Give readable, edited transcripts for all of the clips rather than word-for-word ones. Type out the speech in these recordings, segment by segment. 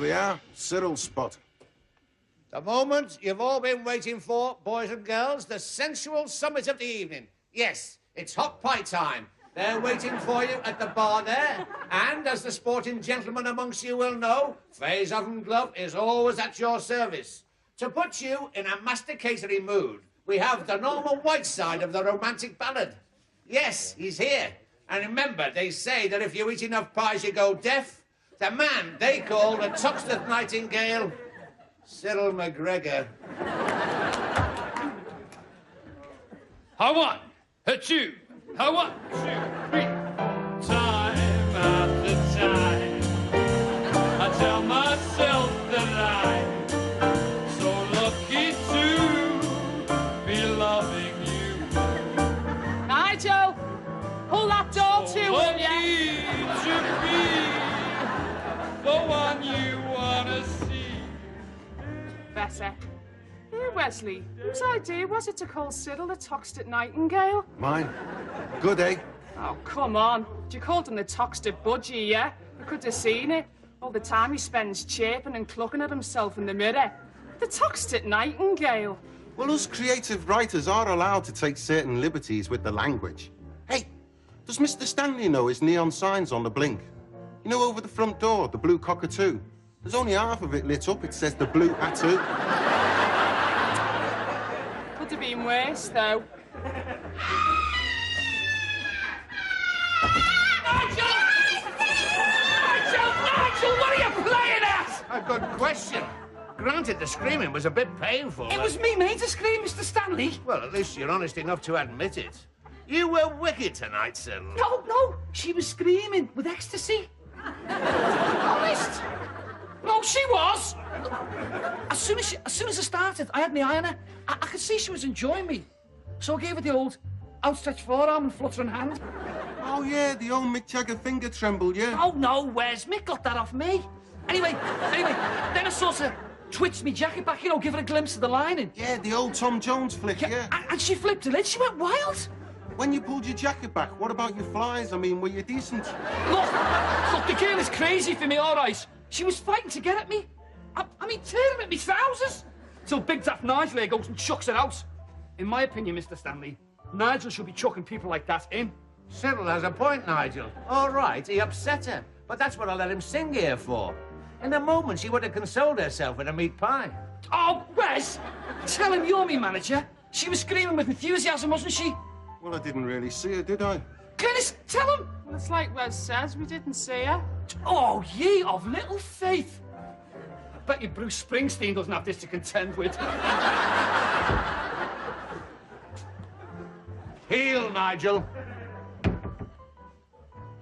we are. Cyril's spot. The moment you've all been waiting for, boys and girls, the sensual summit of the evening. Yes, it's hot pie time. They're waiting for you at the bar there. And as the sporting gentlemen amongst you will know, Faye's Oven Glove is always at your service. To put you in a masticatory mood, we have the Norman White side of the romantic ballad. Yes, he's here. And remember, they say that if you eat enough pies, you go deaf. The man they call the Toxteth Nightingale, Cyril McGregor. How one, a two, how 1, 2, 3. Time after time, I tell myself that I'm so lucky to be loving you. Nigel, pull that door So to, will ya? lucky to be the one you wanna see. Better. Here, Wesley, whose idea was it to call Cyril the Toxteth Nightingale? Mine. Good, eh? Oh, come on. You called him the Toxteth Budgie, yeah? We could have seen it. All the time he spends chirping and clucking at himself in the mirror. The Toxteth Nightingale. Well, us creative writers are allowed to take certain liberties with the language. Hey, does Mr. Stanley know his neon signs on the blink? You know, over the front door, the blue cockatoo? There's only half of it lit up. It says the blue tattoo. Could have been worse, though. Nigel, what are you playing at? A good question. Granted, the screaming was a bit painful. It was me made to scream, Mr. Stanley. Well, at least you're honest enough to admit it. You were wicked tonight, Cyril. No, she was screaming with ecstasy. Honest? No, she was. As soon as I started, I had my eye on her. I could see she was enjoying me. So I gave her the old outstretched forearm and fluttering hand. Oh, yeah, the old Mick Jagger finger tremble, yeah? Oh, no, Wes. Mick got that off me. Anyway, then I sort of twitched me jacket back, you know, give her a glimpse of the lining. Yeah, the old Tom Jones flick, yeah. And she flipped the lid. She went wild. When you pulled your jacket back, what about your flies? I mean, were you decent? Look, the girl is crazy for me, all right. She was fighting to get at me. I mean, tearing at me trousers. Till Big Daft Nigel here goes and chucks her out. In my opinion, Mr. Stanley, Nigel should be chucking people like that in. Cyril has a point, Nigel. All right, he upset her. But that's what I let him sing here for. In a moment, she would have consoled herself with a meat pie. Oh, Wes, tell him you're me manager. She was screaming with enthusiasm, wasn't she? Well, I didn't really see her, did I? Glynis, tell him. Well, it's like Wes says, we didn't see her. Oh, ye of little faith. I bet you Bruce Springsteen doesn't have this to contend with. Heel, Nigel.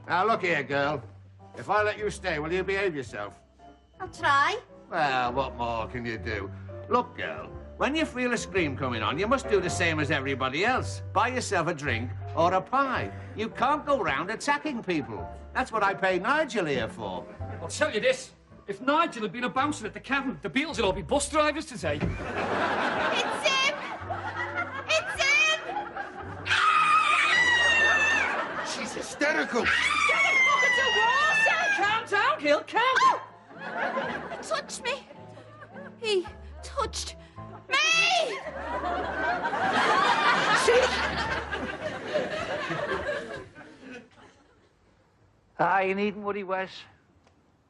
Now, look here, girl. If I let you stay, will you behave yourself? I'll try. Well, what more can you do? Look, girl, when you feel a scream coming on, you must do the same as everybody else. Buy yourself a drink or a pie. You can't go round attacking people. That's what I pay Nigel here for. I'll tell you this. If Nigel had been a bouncer at the Cavern, the Beatles would all be bus drivers today. It's him! It's him! She's hysterical. Get the fuck into water! Calm down, Gil, calm down. He touched me. He touched me! You needn't worry, Wes.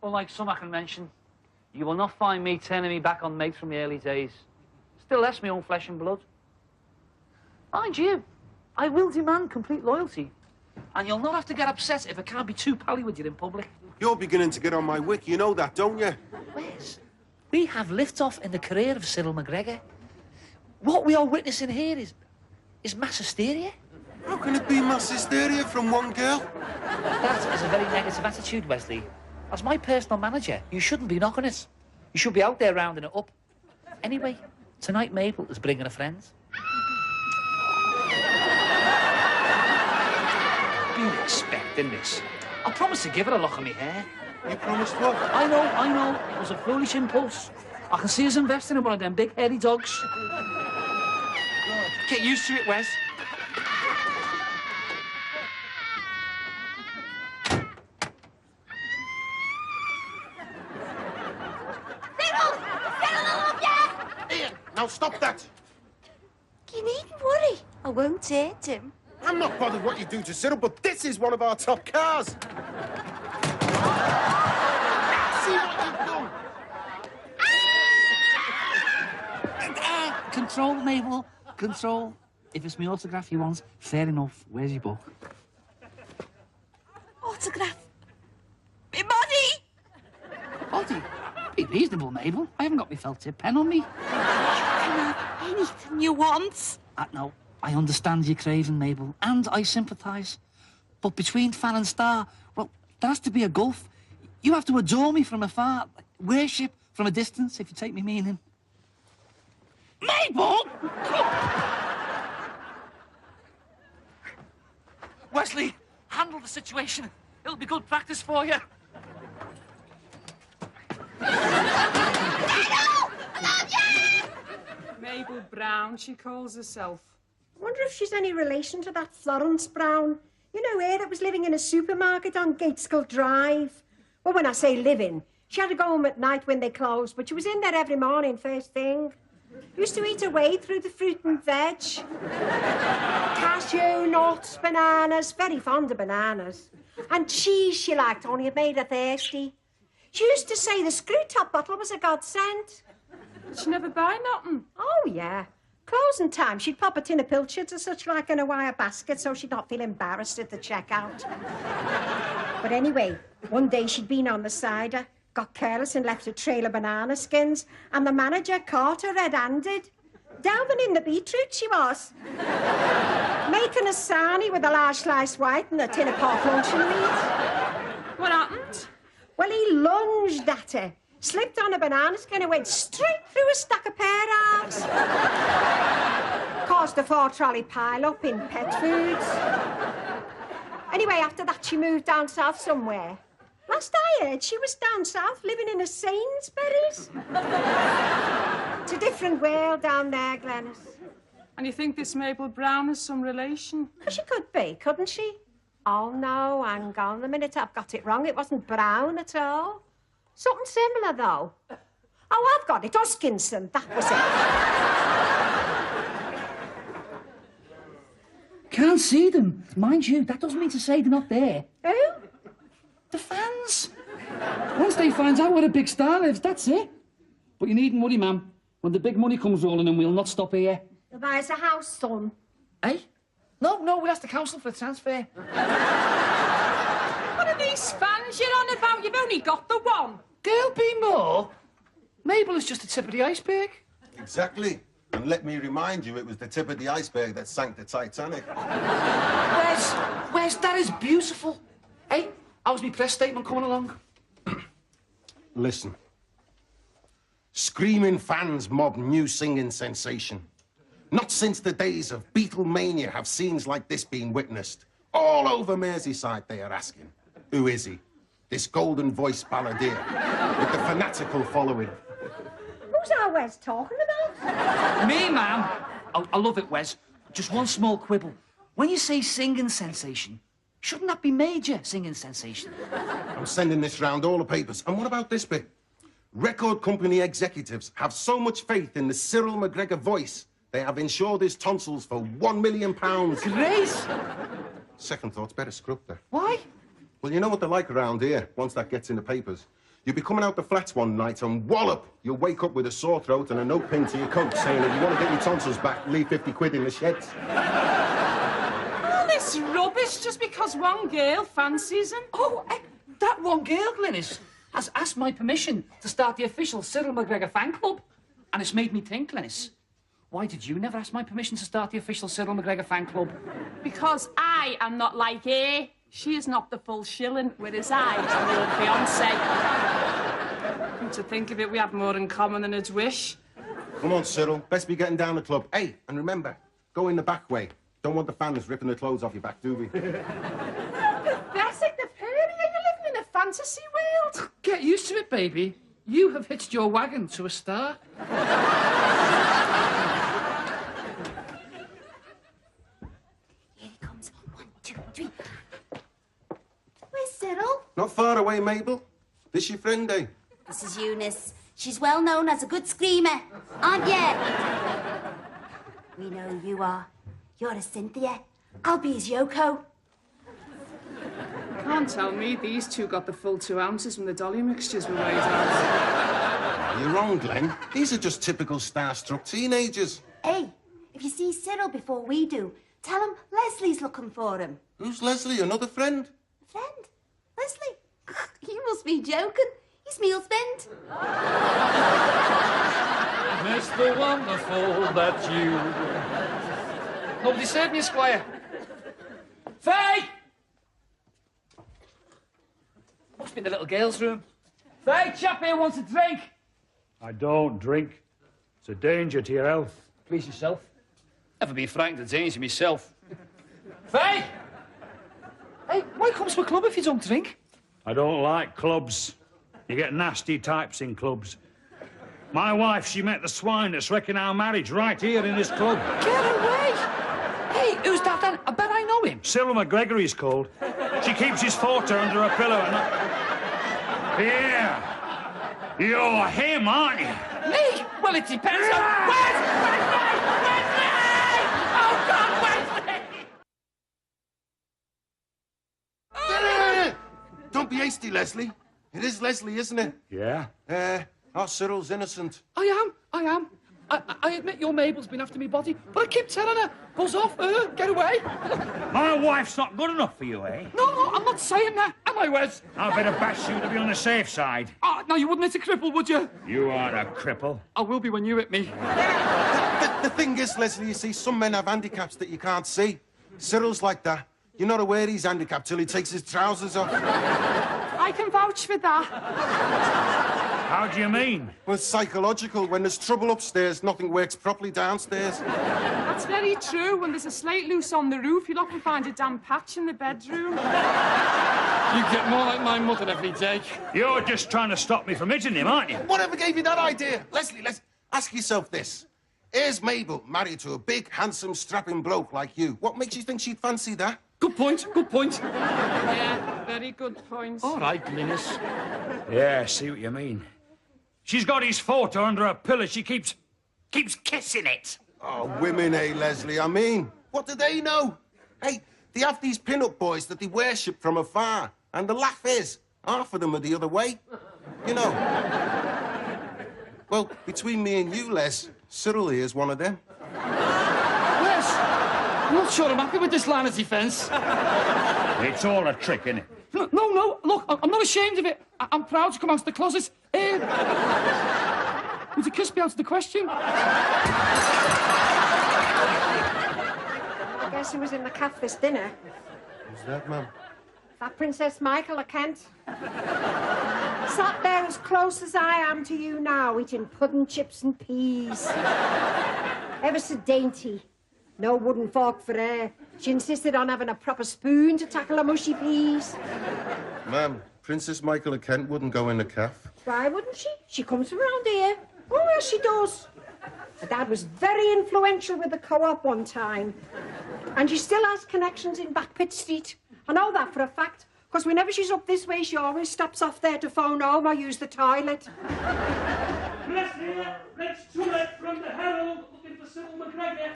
Unlike some I can mention, you will not find me turning me back on mates from the early days. Still less my own flesh and blood. Mind you, I will demand complete loyalty. And you'll not have to get upset if I can't be too pally with you in public. You're beginning to get on my wick, you know that, don't you? Wes, we have liftoff in the career of Cyril McGregor. What we are witnessing here is mass hysteria. How can it be mass hysteria from one girl? That is a very negative attitude, Wesley. As my personal manager, you shouldn't be knocking it. You should be out there rounding it up. Anyway, tonight Mabel is bringing her friends. Been expecting this. I promised to give her a lock of my hair. You promised what? I know. It was a foolish impulse. I can see us investing in one of them big hairy dogs. Get used to it, Wes. Now stop that! You needn't worry. I won't hurt him. I'm not bothered what you do to Cyril, but this is one of our top cars. See what you've done. Control, Mabel. Control. If it's my autograph you want, fair enough. Where's your book? Autograph. My body! Body? Be reasonable, Mabel. I haven't got my felt tip pen on me. You can have anything you want. No, I understand your craving, Mabel, and I sympathise. But between fan and star, well, there has to be a gulf. You have to adore me from afar, worship from a distance, if you take me meaning. Mabel! Wesley, handle the situation. It'll be good practice for you. Mabel Brown, she calls herself. I wonder if she's any relation to that Florence Brown. You know, her that was living in a supermarket on Gateskull Drive. Well, when I say living, she had to go home at night when they closed, but she was in there every morning, first thing. Used to eat her way through the fruit and veg. Cashew, nuts, bananas, very fond of bananas. And cheese she liked, only it made her thirsty. She used to say the screw-top bottle was a godsend. She never buy nothing. Oh, yeah. Closing time, she'd pop a tin of pilchards or such like in a wire basket so she'd not feel embarrassed at the checkout. But anyway, one day she'd been on the cider, got careless and left a trail of banana skins, and the manager caught her red-handed. Delving in the beetroot she was. Making a sarnie with a large sliced white and a tin of pork luncheon meat. What happened? Well, he lunged at her, slipped on a banana skin and went straight through a stack of pear halves. Caused a 4-trolley pile-up in pet foods. Anyway, after that, she moved down south somewhere. Last I heard, she was down south living in a Sainsbury's. It's a different world down there, Glenys. And you think this Mabel Brown is some relation? Well, she could be, couldn't she? Oh, no, hang on a minute, I've got it wrong. It wasn't Brown at all. Something similar, though. Oh, I've got it. Huskinson, that was it. Can't see them. Mind you, that doesn't mean to say they're not there. Who? The fans. Once they find out where a big star lives, that's it. But you needn't worry, ma'am. When the big money comes rolling in, we'll not stop here. They'll buy us a house, son. Eh? No, we'll ask the council for a transfer. What are these fans you're on about? You've only got the one. There'll be more. Mabel is just the tip of the iceberg. Exactly. And let me remind you, it was the tip of the iceberg that sank the Titanic. Wes, that is beautiful. Hey, how's my press statement coming along? Listen. Screaming fans mob new singing sensation. Not since the days of Beatlemania have scenes like this been witnessed. All over Merseyside they are asking, who is he? This golden voiced balladeer with the fanatical following. Who's our Wes talking about? Me, ma'am. I love it, Wes. Just one small quibble. When you say singing sensation, shouldn't that be major singing sensation? I'm sending this round all the papers. And what about this bit? Record company executives have so much faith in the Cyril McGregor voice, they have insured his tonsils for £1 million. Great. Second thought's better scrub there. Why? Well, you know what they're like around here, once that gets in the papers. You'll be coming out the flats one night and wallop! You'll wake up with a sore throat and a note pinned to your coat saying if you want to get your tonsils back, leave 50 quid in the sheds. All this rubbish just because one girl fancies him. Oh, that one girl, Glenys, has asked my permission to start the official Cyril McGregor fan club. And it's made me think, Glenys, why did you never ask my permission to start the official Cyril McGregor fan club? Because I am not like her. She is not the full shilling, whereas I is the real fiancé. Come to think of it, we have more in common than it's wish. Come on, Cyril. Best be getting down the club. Hey, and remember, go in the back way. Don't want the fans ripping the clothes off your back, do we? Pathetic, the fairy. Are you living in a fantasy world? Get used to it, baby. You have hitched your wagon to a star. Here he comes. 1, 2, 3. Where's Cyril? Not far away, Mabel. This your friend, eh? This is Eunice. She's well known as a good screamer, aren't you? We know who you are. You're a Cynthia. I'll be his Yoko. Can't tell me these two got the full 2 ounces when the dolly mixtures were weighed out. You're wrong, Glenn. These are just typical starstruck teenagers. Hey, if you see Cyril before we do, tell him Leslie's looking for him. Who's Leslie? Another friend? Friend? Leslie? You must be joking. He's me husband. Mr. Wonderful, that's you. Nobody saved me, Squire. Faye! Must be in the little girl's room. Faye, chap here wants a drink. I don't drink. It's a danger to your health. Please yourself. Never been frightened of danger myself. Faye! Hey, why come to a club if you don't drink? I don't like clubs. You get nasty types in clubs. My wife, she met the swine that's wrecking our marriage right here in this club. Get away! Hey, who's that then? I bet I know him. Cyril McGregor, he's called. She keeps his photo under her pillow and... Yeah. You're him, aren't you? Me? Well, it depends on... Wesley! Oh, God, Wesley! Don't be hasty, Leslie. It is Leslie, isn't it? Yeah. Our Cyril's innocent. I am. I admit your Mabel's been after me body, but I keep telling her, buzz off, get away. My wife's not good enough for you, eh? No, I'm not saying that, am I, Wes? I better bash you to be on the safe side. Oh, no, you wouldn't hit a cripple, would you? You aren't a cripple. I will be when you hit me. The thing is, Leslie, you see, some men have handicaps that you can't see. Cyril's like that. You're not aware he's handicapped till he takes his trousers off. I can vouch for that. How do you mean? Well, it's psychological. When there's trouble upstairs, nothing works properly downstairs. That's very true. When there's a slate loose on the roof, you'll often find a damp patch in the bedroom. You get more like my mother every day. You're just trying to stop me from hitting him, aren't you? Whatever gave you that idea? Leslie, let's ask yourself this. Here's Mabel, married to a big, handsome, strapping bloke like you. What makes you think she'd fancy that? Good point. Yeah, very good point. All right, Glynis. Yeah, I see what you mean. She's got his photo under her pillow. She keeps kissing it. Oh, women, eh, Leslie? I mean, what do they know? Hey, they have these pin-up boys that they worship from afar. And the laugh is, half of them are the other way. You know. Well, between me and you, Les, Cyril here's one of them. Wes, I'm not sure I'm happy with this line of defence. It's all a trick, innit? No, look, I'm not ashamed of it. I'm proud to come out of the closet. Would a kiss be out of the question? I guess he was in the cafe this dinner. Who's that, ma'am? That Princess Michael of Kent. Sat there as close as I am to you now, eating pudding, chips and peas. Ever so dainty. No wooden fork for her. She insisted on having a proper spoon to tackle her mushy peas. Ma'am, Princess Michael of Kent wouldn't go in the caff. Why wouldn't she? She comes around here. Oh, yes, she does. Her dad was very influential with the co-op one time. And she still has connections in Backpit Street. I know that for a fact, because whenever she's up this way, she always stops off there to phone home or use the toilet. Press here, Reg Tullet from the Herald, looking for Cyril McGregor.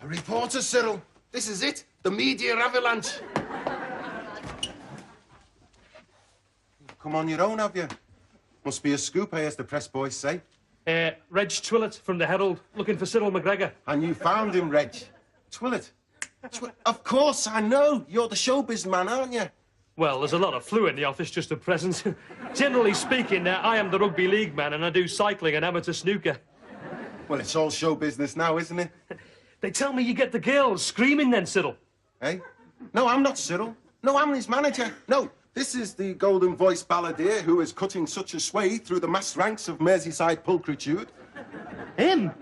A reporter, Cyril. This is it. The media avalanche. Come on your own, have you? Must be a scoop, as the press boys say. Reg Twillett from the Herald, looking for Cyril McGregor. And you found him, Reg. Twillett. Of course, I know. You're the showbiz man, aren't you? Well, there's a lot of flu in the office just at present. Generally speaking, I am the rugby league man and I do cycling and amateur snooker. Well, it's all show business now, isn't it? They tell me you get the girls screaming then, Cyril. Hey? No, I'm not Cyril. No, I'm his manager. No, this is the golden voiced balladeer who is cutting such a sway through the mass ranks of Merseyside pulchritude. Him?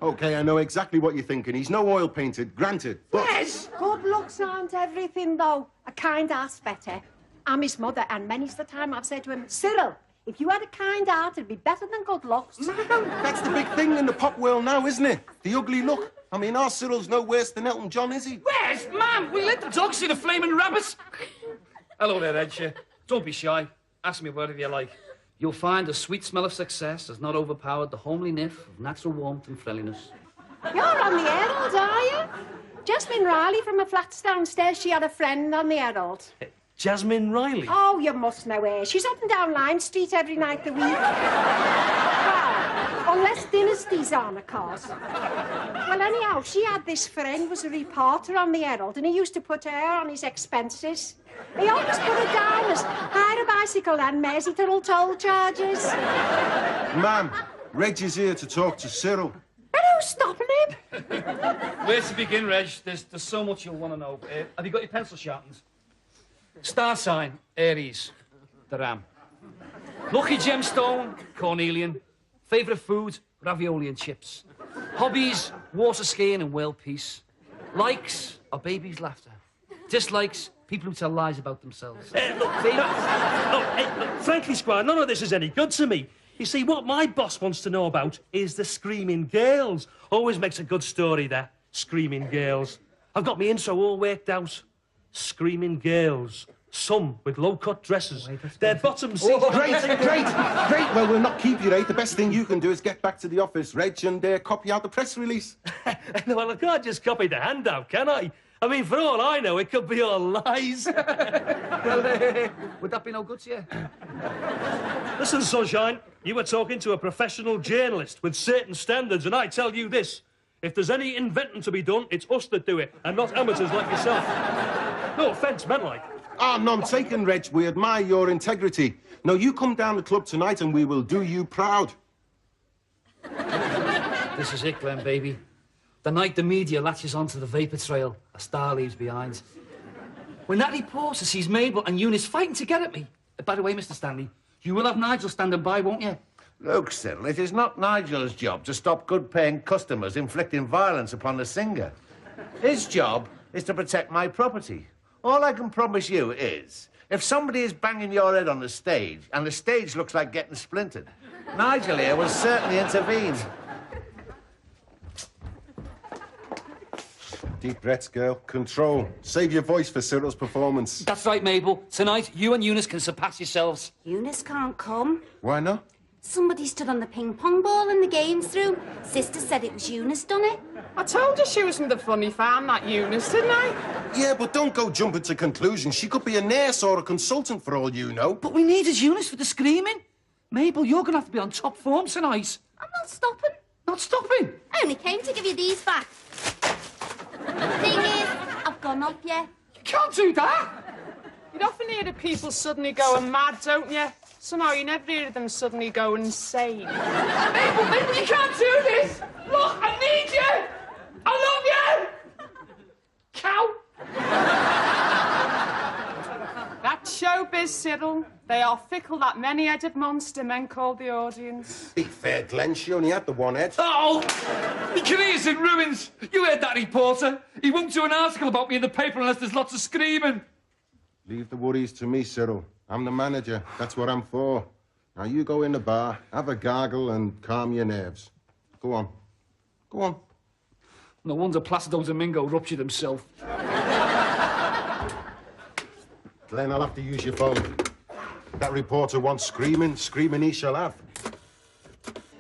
OK, I know exactly what you're thinking. He's no oil painted, granted. But... Yes! Good looks aren't everything, though. A kind heart's better. I'm his mother, and many's the time I've said to him, Cyril, if you had a kind heart, it'd be better than good looks. That's the big thing in the pop world now, isn't it? The ugly look. I mean, our Cyril's no worse than Elton John, is he? Where's Mum? We let the dog see the flaming rabbits. Hello there, Ed. Don't be shy. Ask me whatever you like. you'll find the sweet smell of success has not overpowered the homely niff of natural warmth and friendliness. You're on the Herald, are you? Jasmine Riley from the flats downstairs, she had a friend on the Herald. Jasmine Riley? Oh, you must know her. She's up and down Lime Street every night of the week. Well, unless Dynasty's on, of course. Well, anyhow, she had this friend, was a reporter on the Herald, and he used to put her on his expenses. He always put her down as hire a bicycle and Merseytunnel toll charges. Ma'am, Reg is here to talk to Cyril. But who's stopping him? Where to begin, Reg? There's so much you'll want to know. Have you got your pencil sharpened? Star sign, Aries, the ram. Lucky gemstone, cornelian. Favourite food, ravioli and chips. Hobbies, water skiing and world peace. Likes are babies' laughter. Dislikes, people who tell lies about themselves. Look, frankly, Squire, none of this is any good to me. You see, what my boss wants to know about is the screaming girls. Always makes a good story, that. Screaming girls. I've got my intro all worked out. Screaming girls. Some with low-cut dresses. Their bottoms... Oh, great. Well, we'll not keep you, Ray. The best thing you can do is get back to the office, Reg, and copy out the press release. Well, I can't just copy the handout, can I? I mean, for all I know, it could be all lies. Well, would that be no good to you? Listen, Sunshine, you were talking to a professional journalist with certain standards, and I tell you this. If there's any inventing to be done, it's us that do it, and not amateurs like yourself. No offence meant like. Ah, none taken, Reg. We admire your integrity. Now, you come down the club tonight and we will do you proud. This is it, Glenn, baby. The night the media latches onto the vapour trail, a star leaves behind. When that reporter sees Mabel and Eunice fighting to get at me... By the way, Mr. Stanley, you will have Nigel standing by, won't you? Look, Cyril, it is not Nigel's job to stop good-paying customers inflicting violence upon the singer. His job is to protect my property. All I can promise you is, if somebody is banging your head on the stage and the stage looks like getting splintered, Nigel here will certainly intervene. Deep breaths, girl. Control. Save your voice for Cyril's performance. That's right, Mabel. Tonight, you and Eunice can surpass yourselves. Eunice can't come. Why not? Somebody stood on the ping-pong ball in the games room. Sister said it was Eunice done it. I told you she was from the funny farm, that Eunice, didn't I? Yeah, but don't go jumping to conclusions. She could be a nurse or a consultant for all you know. But we needed Eunice for the screaming. Mabel, you're going to have to be on top form tonight. I'm not stopping. Not stopping? I only came to give you these back. Thing is, I've gone up, yeah. You can't do that. You'd often hear the people suddenly going mad, don't you? Somehow you never hear them suddenly go insane. Mabel, you can't do this! Look, I need you! I love you! Cow! That's showbiz, Cyril. They are fickle, that many-headed monster men call the audience. Be fair, Glenn. She only had the one head. Oh! My career's in ruins. You heard that reporter. He won't do an article about me in the paper unless there's lots of screaming. Leave the worries to me, Cyril. I'm the manager. That's what I'm for. Now, you go in the bar, have a gargle, and calm your nerves. Go on. Go on. No wonder Placido Domingo ruptured himself. Glenn, I'll have to use your phone. That reporter wants screaming. Screaming he shall have.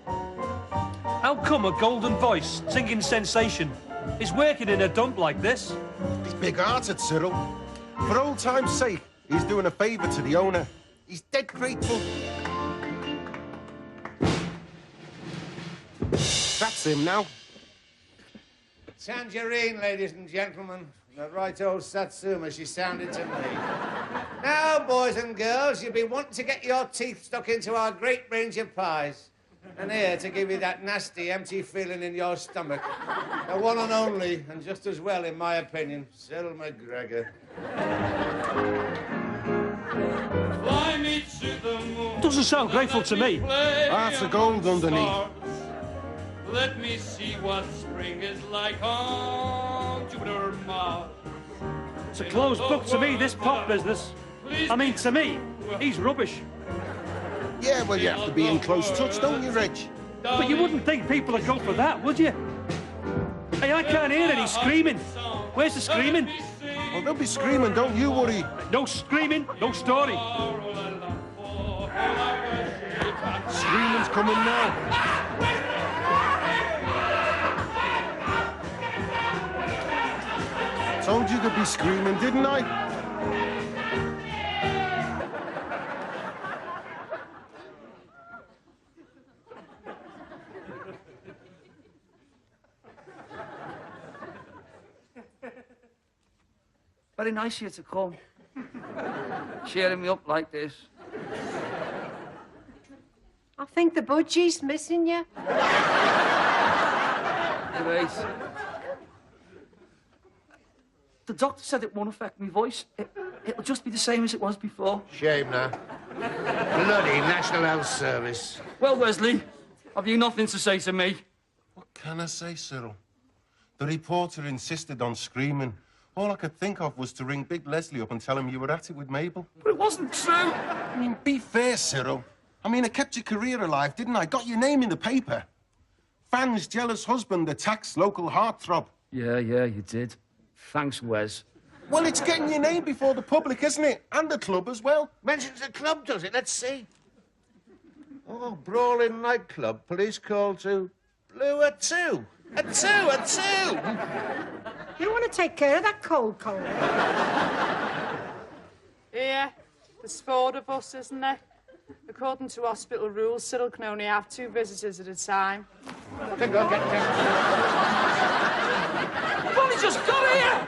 How come a golden voice, singing sensation, is working in a dump like this? He's big-hearted, Cyril. For old time's sake, he's doing a favour to the owner. He's dead grateful. That's him now. Tangerine, ladies and gentlemen. That right old Satsuma, she sounded to me. Now, boys and girls, you've been wanting to get your teeth stuck into our great range of pies. And here to give you that nasty, empty feeling in your stomach. The one and only, and just as well, in my opinion, Cyril McGregor. Fly me to the moon. Doesn't sound grateful to me. Hearts of gold underneath. Let me see what spring is like on Jupiter Mars. It's a closed book to me, this pop business. I mean, to me, he's rubbish. Yeah, well, you have to be in close touch, don't you, Reg? But you wouldn't think people would go for that, would you? Hey, I can't hear any screaming. Where's the screaming? Well, they'll be screaming, don't you worry. No screaming, no story. Screaming's coming now. Told you to be screaming, didn't I? Very nice of you to come. Cheering me up like this. I think the budgie's missing you. Great. The doctor said it won't affect my voice. It'll just be the same as it was before. Shame now. Bloody National Health Service. Well, Wesley, have you nothing to say to me? What can I say, Cyril? The reporter insisted on screaming. All I could think of was to ring Big Leslie up and tell him you were at it with Mabel. But it wasn't true. I mean, be fair, Cyril. I mean, I kept your career alive, didn't I? Got your name in the paper. Fan's jealous husband attacks local heartthrob. Yeah, you did. Thanks, Wes. Well, it's getting your name before the public, isn't it? And the club as well. Mentions the club, does it? Let's see. Oh, brawling nightclub. Police call to Blue at 2. At 2, at 2. You want to take care of that cold. Yeah, there's 4 of us, isn't there? According to hospital rules, Cyril can only have 2 visitors at a time. Then go get them. I've only just got here!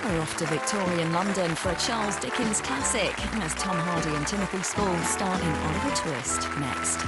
We're off to Victorian London for a Charles Dickens classic as Tom Hardy and Timothy Spall star in Oliver Twist next.